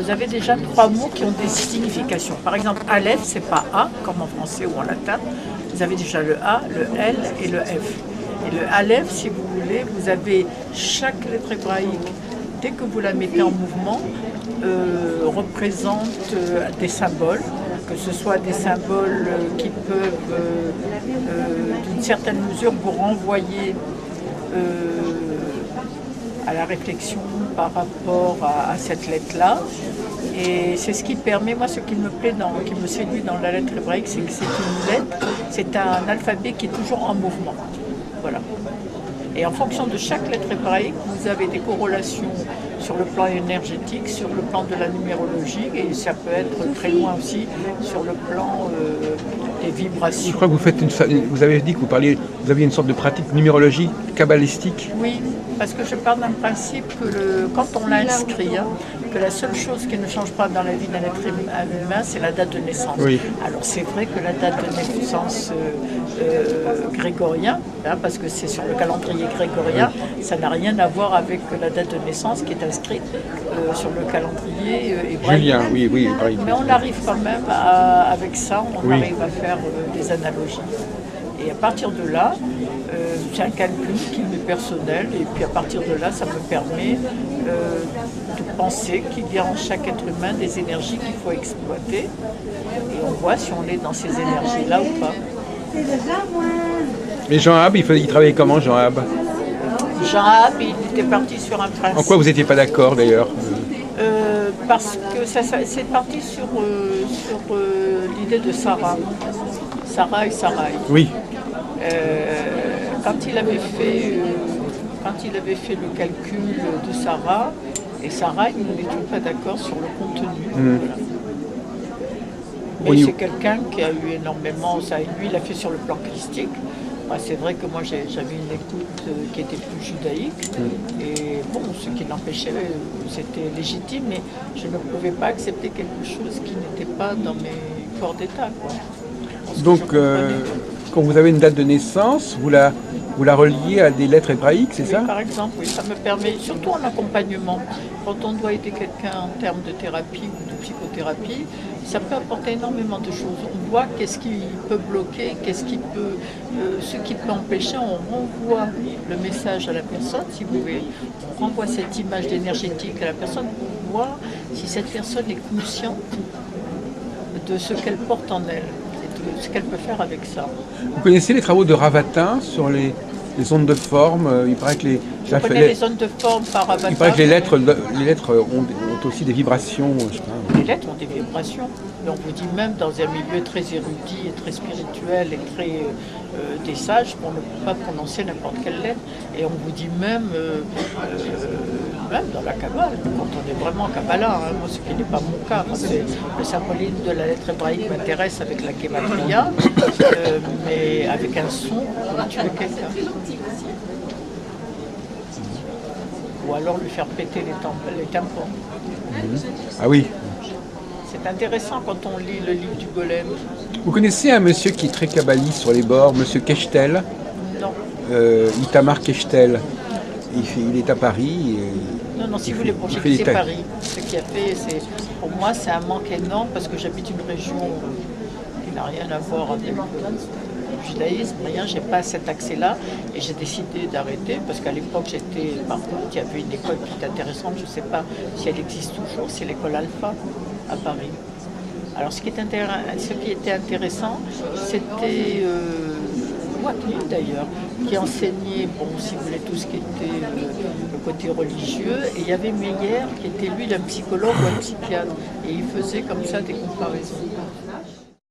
vous avez déjà trois mots qui ont des significations. Par exemple, Aleph, c'est pas A, comme en français ou en latin. Vous avez déjà le A, le L et le F. Et le Aleph, si vous voulez, vous avez chaque lettre hébraïque, dès que vous la mettez en mouvement, représente des symboles, que ce soit des symboles qui peuvent, d'une certaine mesure, vous renvoyer à la réflexion par rapport à cette lettre-là. Et c'est ce qui permet, moi ce qui me plaît, qui me séduit dans la lettre hébraïque, c'est que c'est une lettre, c'est un alphabet qui est toujours en mouvement. Voilà. Et en fonction de chaque lettre hébraïque, vous avez des corrélations sur le plan énergétique, sur le plan de la numérologie, et ça peut être très loin aussi sur le plan des vibrations. Je crois que vous avez dit que vous aviez une sorte de pratique numérologie kabbalistique. Oui, parce que je pars d'un principe que quand on l'inscrit, que la seule chose qui ne change pas dans la vie d'un être humain, c'est la date de naissance. Oui. Alors c'est vrai que la date de naissance grégorien, parce que c'est sur le calendrier grégorien, ça n'a rien à voir avec la date de naissance qui est inscrite sur le calendrier hébraïque. Julien, oui, hébraïque. Mais on arrive quand même avec ça, on arrive à faire des analogies. Et à partir de là, c'est un calcul qui m'est personnel, et puis à partir de là, ça me permet de penser qu'il y a en chaque être humain des énergies qu'il faut exploiter, et on voit si on est dans ces énergies-là ou pas. Et Jean Ab, il travaillait comment, Jean Ab? Jean Ab, il était parti sur un principe. En quoi vous n'étiez pas d'accord d'ailleurs? Parce que c'est parti sur l'idée de Sarah. Sarah et Sarai. Oui. Quand il avait fait le calcul de Sarah et Sarai, ils n'étaient pas d'accord sur le contenu. Voilà. Mais c'est quelqu'un qui a eu énormément, lui il a fait sur le plan christique. C'est vrai que moi j'avais une écoute qui était plus judaïque, et bon, ce qui l'empêchait, c'était légitime, mais je ne pouvais pas accepter quelque chose qui n'était pas dans mes corps d'état. Donc, quand vous avez une date de naissance, vous la reliez à des lettres hébraïques, c'est ça? Par exemple, oui, ça me permet, surtout en accompagnement, quand on doit aider quelqu'un en termes de thérapie ou de psychothérapie, ça peut apporter énormément de choses. On voit qu'est-ce qui peut bloquer, ce qui peut empêcher, on renvoie le message à la personne, si vous voulez, on renvoie cette image énergétique à la personne pour voir si cette personne est consciente de ce qu'elle porte en elle. Ce qu'elle peut faire avec ça. Vous connaissez les travaux de Ravatin sur les ondes de forme? Il paraît que je connais les ondes de forme par Ravatin. Il paraît que les lettres ont aussi des vibrations. Je sais pas. Les lettres ont des vibrations. On vous dit même dans un milieu très érudit et très spirituel et très des sages, on ne peut pas prononcer n'importe quelle lettre. Et on vous dit même dans la Kabbale, quand on est vraiment en Kabbalah, moi ce qui n'est pas mon cas, parce que le symbolisme de la lettre hébraïque m'intéresse avec la Gematria, mais avec un son pour tuer quelqu'un. Ou alors lui faire péter les tympans. Ah oui. C'est intéressant quand on lit le livre du golem. Vous connaissez un monsieur qui est très kabbaliste sur les bords, monsieur Kechtel? Non. Itamar Kechtel. Il est à Paris. Non, si vous voulez, pour c'est Paris. Ce qui a fait, pour moi, c'est un manque énorme parce que j'habite une région qui n'a rien à voir avec le judaïsme, rien, j'ai pas cet accès-là et j'ai décidé d'arrêter parce qu'à l'époque, par contre, il y avait une école qui était intéressante, je ne sais pas si elle existe toujours, c'est l'école Alpha à Paris. Alors, ce qui était intéressant, c'était Watteau d'ailleurs, qui enseignait, si vous voulez, tout ce qui était le côté religieux, et il y avait Meyer qui était lui un psychologue ou un psychiatre, et il faisait comme ça des comparaisons.